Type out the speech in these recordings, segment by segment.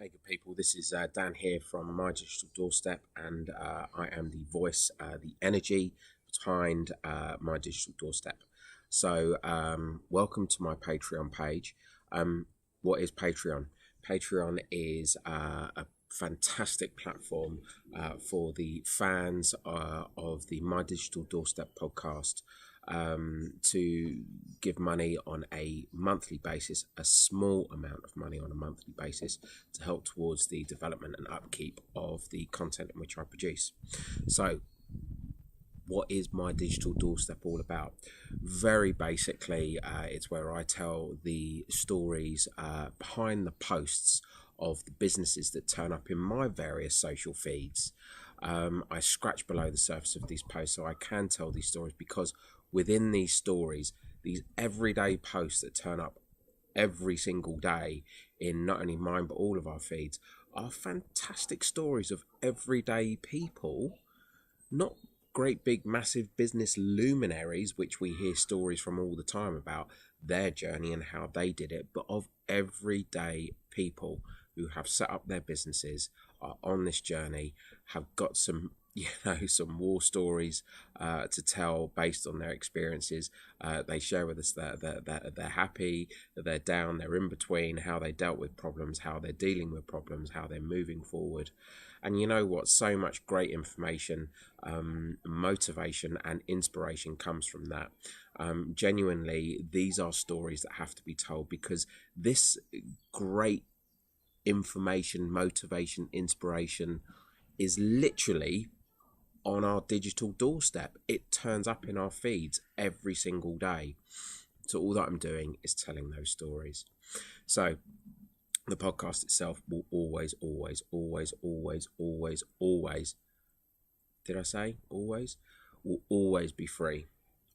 Hey, good people. This is Dan here from My Digital Doorstep, and I am the voice, the energy behind My Digital Doorstep. So, welcome to my Patreon page. What is Patreon? Patreon is a fantastic platform for the fans of the My Digital Doorstep podcast to give money on a monthly basis, a small amount of money on a monthly basis to help towards the development and upkeep of the content in which I produce. So, what is My Digital Doorstep all about? Very basically, it's where I tell the stories behind the posts of the businesses that turn up in my various social feeds. I scratch below the surface of these posts so I can tell these stories, because within these stories, these everyday posts that turn up every single day in not only mine but all of our feeds are fantastic stories of everyday people, not great big massive business luminaries which we hear stories from all the time about their journey and how they did it, but of everyday people who have set up their businesses, are on this journey, have got some some war stories to tell based on their experiences. They share with us that they're happy, that they're down, they're in between, how they dealt with problems, how they're dealing with problems, how they're moving forward. And you know what? So much great information, motivation and inspiration comes from that. Genuinely, these are stories that have to be told, because this great information, motivation, inspiration is literally on our digital doorstep. It turns up in our feeds every single day. So all that I'm doing is telling those stories. So the podcast itself will always, did I say always? Will always be free.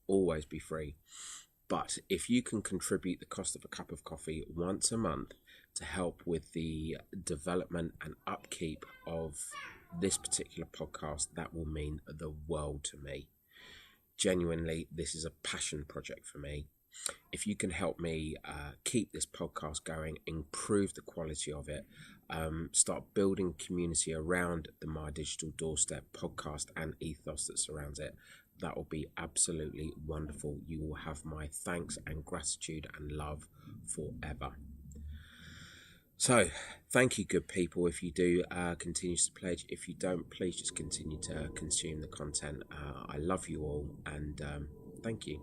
Always be free. But if you can contribute the cost of a cup of coffee once a month to help with the development and upkeep of this particular podcast, that will mean the world to me. Genuinely, this is a passion project for me. If you can help me keep this podcast going, improve the quality of it, start building community around the My Digital Doorstep podcast and ethos that surrounds it, that will be absolutely wonderful. You will have my thanks and gratitude and love forever. So, thank you, good people. If you do, continue to pledge. If you don't, please just continue to consume the content. I love you all, and thank you.